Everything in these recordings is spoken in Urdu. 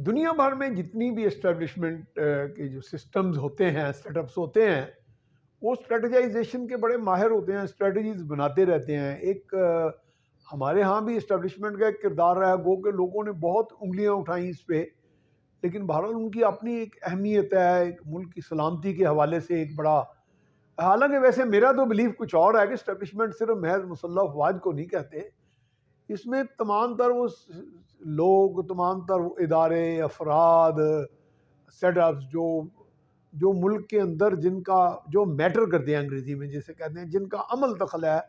دنیا بھر میں جتنی بھی اسٹیبلشمنٹ کے جو سسٹمز ہوتے ہیں، سیٹ اپس ہوتے ہیں، وہ اسٹریٹجائزیشن کے بڑے ماہر ہوتے ہیں، اسٹریٹجیز بناتے رہتے ہیں۔ ایک ہمارے ہاں بھی اسٹیبلشمنٹ کا ایک کردار رہا ہے، گو کہ لوگوں نے بہت انگلیاں اٹھائیں اس پہ، لیکن بہرحال ان کی اپنی ایک اہمیت ہے، ایک ملک کی سلامتی کے حوالے سے ایک بڑا۔ حالانکہ ویسے میرا تو بلیف کچھ اور ہے کہ اسٹیبلشمنٹ صرف محض مسلح افواج کو نہیں کہتے، اس میں تمام تر وہ لوگ، تمام تر وہ ادارے، افراد، سیٹ اپس جو ملک کے اندر جن کا جو میٹر کرتے ہیں، انگریزی میں جسے کہتے ہیں، جن کا عمل دخل ہے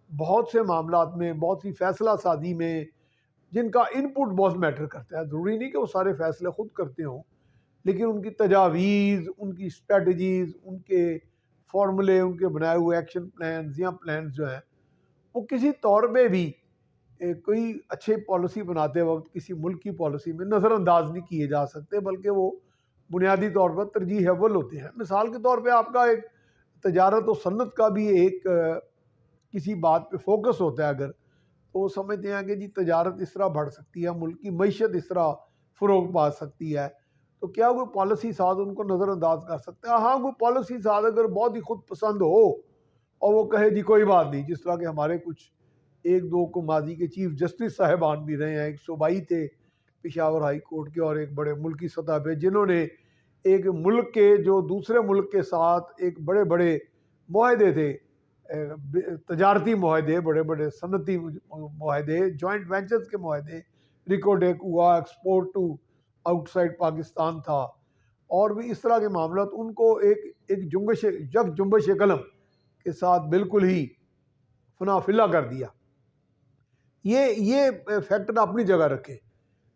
بہت سے معاملات میں، بہت سی فیصلہ سازی میں، جن کا ان پٹ بہت میٹر کرتا ہے۔ ضروری نہیں کہ وہ سارے فیصلے خود کرتے ہوں، لیکن ان کی تجاویز، ان کی اسٹریٹجیز، ان کے فارمولے، ان کے بنائے ہوئے ایکشن پلانز یا پلانز جو ہیں، وہ کسی طور پہ بھی کوئی اچھے پالیسی بناتے وقت کسی ملک کی پالیسی میں نظر انداز نہیں کیے جا سکتے، بلکہ وہ بنیادی طور پر ترجیح اول ہوتے ہیں۔ مثال کے طور پہ آپ کا ایک تجارت و صنعت کا بھی ایک کسی بات پہ فوکس ہوتا ہے، اگر تو وہ سمجھتے ہیں کہ جی تجارت اس طرح بڑھ سکتی ہے، ملک کی معیشت اس طرح فروغ پا سکتی ہے، تو کیا کوئی پالیسی ساز ان کو نظر انداز کر سکتا ہے؟ ہاں، کوئی پالیسی ساز اگر بہت ہی خود پسند ہو اور وہ کہے جی کوئی بات نہیں، جس طرح کہ ہمارے کچھ ایک دو کو ماضی کے چیف جسٹس صاحبان بھی رہے ہیں، ایک صوبائی تھے پشاور ہائی کورٹ کے اور ایک بڑے ملکی سطح پہ، جنہوں نے ایک ملک کے جو دوسرے ملک کے ساتھ ایک بڑے بڑے معاہدے تھے، تجارتی معاہدے، بڑے بڑے صنعتی معاہدے، جوائنٹ وینچرز کے معاہدے، ریکوڈیک ہوا، export to out side Pakistan تھا، اور بھی اس طرح کے معاملات، ان کو ایک یک جنبش قلم کے ساتھ بالکل ہی فنا فلا کر دیا۔ یہ فیکٹر اپنی جگہ رکھے،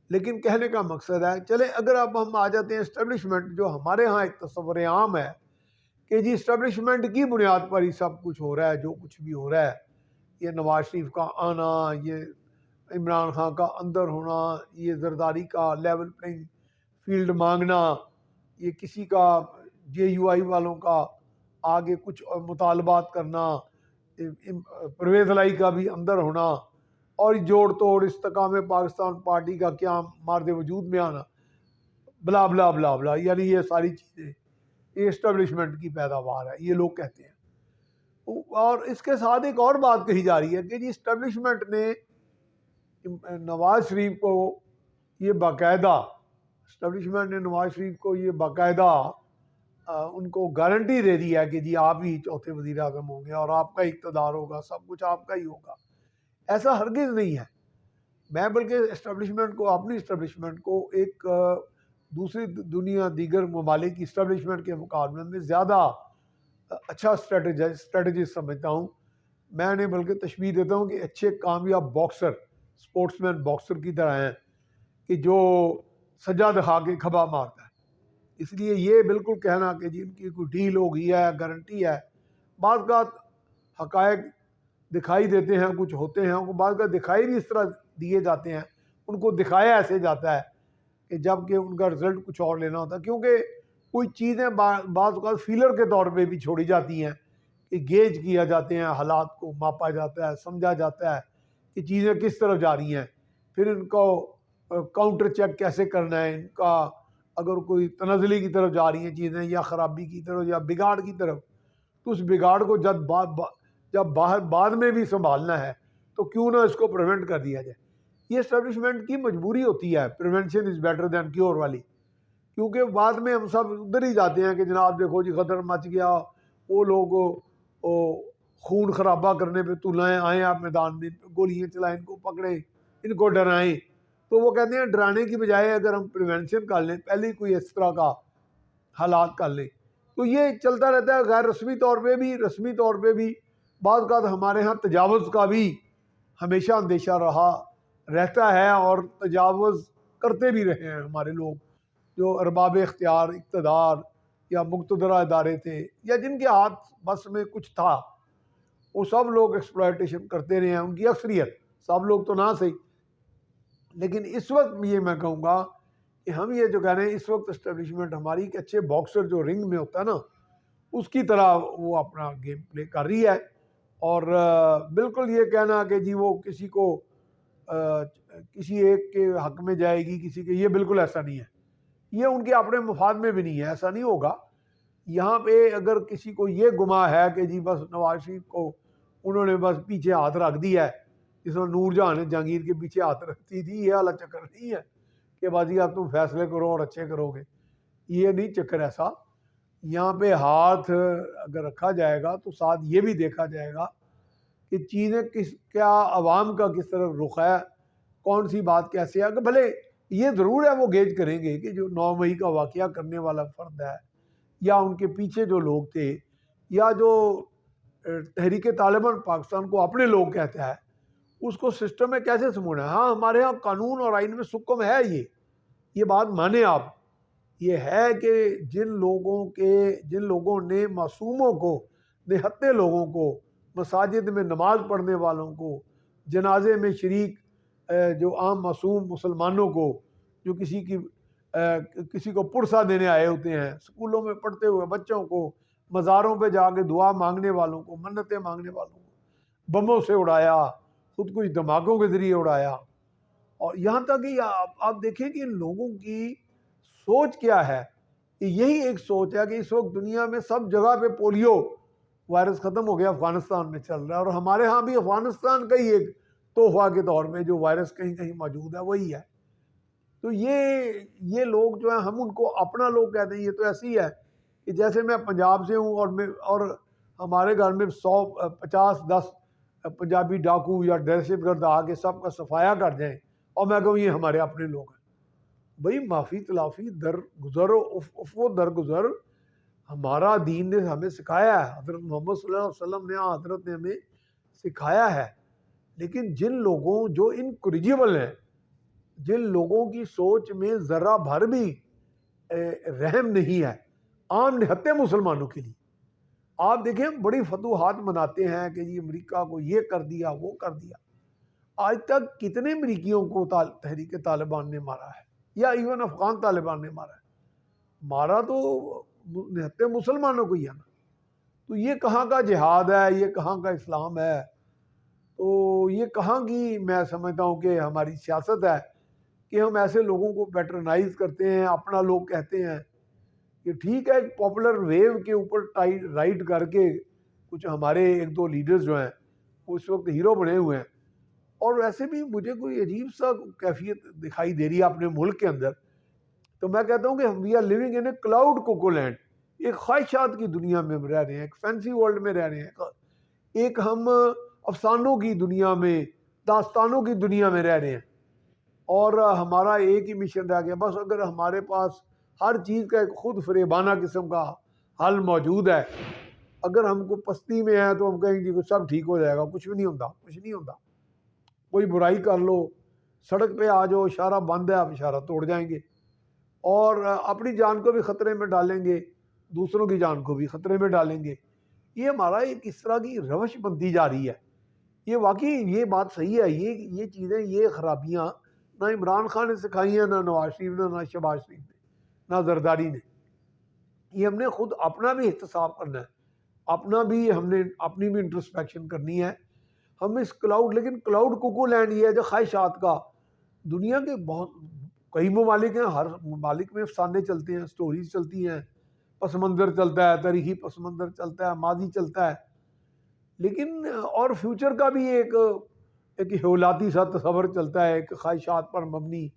لیکن کہنے کا مقصد ہے، چلے اگر اب ہم آ جاتے ہیں اسٹیبلشمنٹ، جو ہمارے ہاں ایک تصور عام ہے کہ جی اسٹیبلشمنٹ کی بنیاد پر ہی سب کچھ ہو رہا ہے، جو کچھ بھی ہو رہا ہے، یہ نواز شریف کا آنا، یہ عمران خان کا اندر ہونا، یہ زرداری کا لیول پلینگ فیلڈ مانگنا، یہ کسی کا جے یو آئی والوں کا آگے کچھ مطالبات کرنا، پرویز الہی کا بھی اندر ہونا، اور جوڑ توڑ استحکام پاکستان پارٹی کا کیا مارد وجود میں آنا، بلا بلا بلا بلا، یعنی یہ ساری چیزیں یہ اسٹیبلشمنٹ کی پیداوار ہے، یہ لوگ کہتے ہیں۔ اور اس کے ساتھ ایک اور بات کہی جا رہی ہے کہ جی اسٹیبلشمنٹ نے نواز شریف کو یہ باقاعدہ نواز شریف کو یہ باقاعدہ ان کو گارنٹی دے دی ہے کہ جی آپ ہی چوتھے وزیر اعظم ہوں گے اور آپ کا اقتدار ہوگا، سب کچھ آپ کا ہی ہوگا۔ ایسا ہرگز نہیں ہے۔ میں بلکہ اسٹیبلشمنٹ کو، اپنی اسٹیبلشمنٹ کو ایک دوسری دنیا دیگر ممالک کی اسٹیبلشمنٹ کے مقابلے میں زیادہ اچھا اسٹریٹجسٹ سمجھتا ہوں۔ میں نے بلکہ تشبیہ دیتا ہوں کہ اچھے کامیاب باکسر، سپورٹس مین باکسر کی طرح ہیں کہ جو سجا دکھا کے کھبا مارتا ہے۔ اس لیے یہ بالکل کہنا کہ جی ان کی کوئی ڈیل ہو گئی ہے، گارنٹی ہے، بعض کا حقائق دکھائی دیتے ہیں، کچھ ہوتے ہیں، بعض کا دکھائی بھی اس طرح دیے جاتے ہیں، ان کو دکھایا ایسے جاتا ہے کہ جب کہ ان کا رزلٹ کچھ اور لینا ہوتا ہے، کیونکہ کوئی چیزیں بعض اوقات فیلر کے طور پہ بھی چھوڑی جاتی ہیں کہ گیج کیا جاتے ہیں، حالات کو ماپا جاتا ہے، سمجھا جاتا ہے کہ چیزیں کس طرف جا رہی ہیں، پھر ان کو کاؤنٹر چیک کیسے کرنا ہے، ان کا اگر کوئی تنزلی کی طرف جا رہی ہیں چیزیں، یا خرابی کی طرف یا بگاڑ کی طرف، تو اس بگاڑ کو جب بعد میں بھی سنبھالنا ہے تو کیوں نہ اس کو پریونٹ کر دیا جائے۔ یہ اسٹیبلشمنٹ کی مجبوری ہوتی ہے، prevention is better than cure والی، کیونکہ بعد میں ہم سب ادھر ہی جاتے ہیں کہ جناب دیکھو جی غدر مچ گیا، وہ لوگ خون خرابہ کرنے پہ تلائیں آئیں آپ میدان میں، گولیاں چلائیں، ان کو پکڑیں، ان کو ڈرائیں، تو وہ کہتے ہیں ڈرانے کی بجائے اگر ہم پریونشن کر لیں، پہلے کوئی اس طرح کا حالات کر لیں، تو یہ چلتا رہتا ہے۔ غیر رسمی طور پہ بھی، رسمی طور پہ بھی بعض اوقات ہمارے ہاں تجاوز کا بھی ہمیشہ اندیشہ رہتا ہے، اور تجاوز کرتے بھی رہے ہیں ہمارے لوگ جو ارباب اختیار، اقتدار یا مقتدرہ ادارے تھے، یا جن کے ہاتھ بس میں کچھ تھا، وہ سب لوگ ایکسپلائٹیشن کرتے رہے ہیں، ان کی اکثریت، سب لوگ تو نہ صحیح۔ لیکن اس وقت یہ میں کہوں گا کہ ہم یہ جو کہہ رہے ہیں، اس وقت اسٹیبلشمنٹ ہماری ایک اچھے باکسر جو رنگ میں ہوتا ہے نا، اس کی طرح وہ اپنا گیم پلے کر رہی ہے، اور بالکل یہ کہنا کہ جی وہ کسی کو کسی ایک کے حق میں جائے گی کسی کے، یہ بالکل ایسا نہیں ہے، یہ ان کے اپنے مفاد میں بھی نہیں ہے، ایسا نہیں ہوگا۔ یہاں پہ اگر کسی کو یہ گمان ہے کہ جی بس نواز شریف کو انہوں نے بس پیچھے ہاتھ رکھ دیا ہے، جس میں نور جہاں نے جہانگیر کے پیچھے ہاتھ رکھتی تھی، یہ والا چکر نہیں ہے کہ بازی آپ تم فیصلے کرو اور اچھے کرو گے، یہ نہیں چکر ایسا۔ یہاں پہ ہاتھ اگر رکھا جائے گا تو ساتھ یہ بھی دیکھا جائے گا کہ چیزیں کیا عوام کا کس طرح رخ ہے، کون سی بات کیسے ہے۔ کہ بھلے یہ ضرور ہے وہ گیج کریں گے کہ جو 9 مئی کا واقعہ کرنے والا فرد ہے یا ان کے پیچھے جو لوگ تھے یا جو تحریک طالبان پاکستان کو اپنے لوگ کہتا ہے، اس کو سسٹم میں کیسے سمونا ہے۔ ہاں ہمارے ہاں قانون اور آئین میں سکم ہے، یہ بات مانیں آپ، یہ ہے کہ جن لوگوں نے معصوموں کو، نہتے لوگوں کو، مساجد میں نماز پڑھنے والوں کو، جنازے میں شریک جو عام معصوم مسلمانوں کو، جو کسی کو پرسہ دینے آئے ہوتے ہیں، اسکولوں میں پڑھتے ہوئے بچوں کو، مزاروں پہ جا کے دعا مانگنے والوں کو، منتیں مانگنے والوں کو بموں سے اڑایا، خود کچھ دھماکوں کے ذریعے اڑایا۔ اور یہاں تک کہ آپ دیکھیں کہ ان لوگوں کی سوچ کیا ہے، کہ یہی ایک سوچ ہے کہ اس وقت دنیا میں سب جگہ پہ پولیو وائرس ختم ہو گیا، افغانستان میں چل رہا ہے، اور ہمارے ہاں بھی افغانستان کا ہی ایک تحفہ کے طور میں جو وائرس کہیں کہیں موجود ہے وہی ہے۔ تو یہ لوگ جو ہیں ہم ان کو اپنا لوگ کہتے ہیں۔ یہ تو ایسی ہے کہ جیسے میں پنجاب سے ہوں اور ہمارے گھر میں 150-10 پنجابی ڈاکو یا دہشت گرد آ کے سب کا صفایا کر جائیں اور میں کہوں یہ ہمارے اپنے لوگ ہیں۔ بھئی معافی تلافی درگزر و درگزر ہمارا دین نے ہمیں سکھایا ہے، حضرت محمد صلی اللہ علیہ وسلم نے، حضرت نے ہمیں سکھایا ہے۔ لیکن جن لوگوں جو انکریجیبل ہیں، جن لوگوں کی سوچ میں ذرہ بھر بھی رحم نہیں ہے عام نہتے مسلمانوں کے لیے، آپ دیکھیں بڑی فتوحات مناتے ہیں کہ جی امریکہ کو یہ کر دیا وہ کر دیا۔ آج تک کتنے امریکیوں کو تحریک طالبان نے مارا ہے، یا ایون افغان طالبان نے مارا ہے؟ مارا تو نہتے مسلمانوں کو ہی ہے نا۔ تو یہ کہاں کا جہاد ہے، یہ کہاں کا اسلام ہے؟ تو یہ کہاں کی میں سمجھتا ہوں کہ ہماری سیاست ہے کہ ہم ایسے لوگوں کو پیٹرنائز کرتے ہیں، اپنا لوگ کہتے ہیں کہ ٹھیک ہے ایک پاپولر ویو کے اوپر رائڈ کر کے کچھ ہمارے 1-2 لیڈرز جو ہیں وہ اس وقت ہیرو بنے ہوئے ہیں۔ اور ویسے بھی مجھے کوئی عجیب سا کیفیت دکھائی دے رہی ہے اپنے ملک کے اندر، تو میں کہتا ہوں کہ we are living in a cloud cuckoo land, ایک خواہشات کی دنیا میں ہم رہ رہے ہیں، ایک فینسی ورلڈ میں رہ رہے ہیں، ایک ہم افسانوں کی دنیا میں، داستانوں کی دنیا میں رہ رہے ہیں، اور ہمارا ایک ہی مشن رہ گیا بس اگر ہمارے پاس ہر چیز کا ایک خود فریبانہ قسم کا حل موجود ہے، اگر ہم کو پستی میں ہے تو ہم کہیں گے کہ سب ٹھیک ہو جائے گا، کچھ بھی نہیں ہوتا، کچھ نہیں ہوتا۔ کوئی برائی کر لو، سڑک پہ آ جاؤ، اشارہ بند ہے آپ اشارہ توڑ جائیں گے، اور اپنی جان کو بھی خطرے میں ڈالیں گے، دوسروں کی جان کو بھی خطرے میں ڈالیں گے۔ یہ ہمارا ایک اس طرح کی روش بنتی جا رہی ہے۔ یہ واقعی یہ بات صحیح ہے، یہ چیزیں، یہ خرابیاں نہ عمران خان نے سکھائی ہیں، نہ نواز شریف نے، نہ شہباز شریف نے، نہ زرداری نے۔ یہ ہم نے خود اپنا بھی احتساب کرنا ہے، اپنا بھی ہم نے اپنی بھی انٹرسپیکشن کرنی ہے۔ ہم اس لیکن کلاؤڈ کوکو لینڈ یہ ہے جو خواہشات کا، دنیا کے بہت کئی ممالک ہیں، ہر ممالک میں افسانے چلتے ہیں، سٹوریز چلتی ہیں، پس منظر چلتا ہے، تاریخی پس منظر چلتا ہے، ماضی چلتا ہے، لیکن اور فیوچر کا بھی ایک ہیولاتی سا تصور چلتا ہے، ایک خواہشات پر مبنی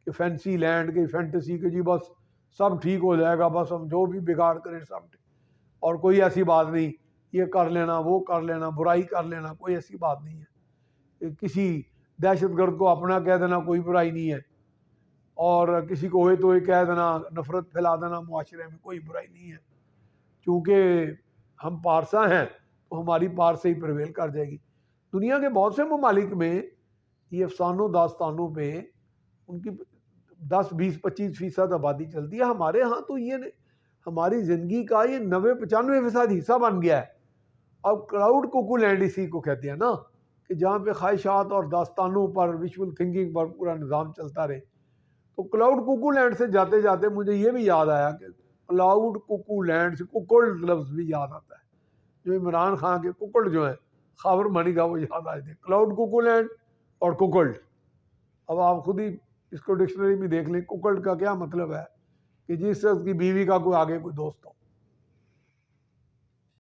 کہ فینسی لینڈ کی فینٹیسی کہ جی بس سب ٹھیک ہو جائے گا، بس ہم جو بھی بگاڑ کریں سب ٹھیک، اور کوئی ایسی بات نہیں، یہ کر لینا وہ کر لینا، برائی کر لینا، کوئی ایسی بات نہیں ہے۔ کسی دہشت گرد کو اپنا کہہ دینا کوئی برائی نہیں ہے، اور کسی کو ہوئے تو یہ کہہ دینا، نفرت پھیلا دینا معاشرے میں، کوئی برائی نہیں ہے۔ چونکہ ہم پارسا ہیں تو ہماری پارس سے ہی پرویل کر جائے گی۔ دنیا کے بہت سے ممالک میں یہ افسانوں داستانوں پہ ان کی 10-20-25% آبادی چلتی ہے۔ ہمارے ہاں تو یہ ہماری زندگی کا یہ 90-95% حصہ بن گیا ہے۔ اب کلاؤڈ کوکو لینڈ اسی کو کہتے ہیں نا، کہ جہاں پہ خواہشات اور داستانوں پر، ویژول تھنکنگ پر پورا نظام چلتا رہے۔ تو کلاؤڈ کوکو لینڈ سے جاتے جاتے مجھے یہ بھی یاد آیا کہ کلاؤڈ کوکو لینڈ سے کوکلڈ لفظ بھی یاد آتا ہے، جو عمران خان کے کوکلڈ جو ہیں خاور مانی کا وہ یاد آئے تھے، کلاؤڈ کوکو لینڈ اور کوکلڈ۔ اب آپ خود ہی اس کو ڈکشنری میں دیکھ لیں، ککڑ کا کیا مطلب ہے کہ جس شخص کی بیوی کا کوئی آگے کوئی دوست ہو.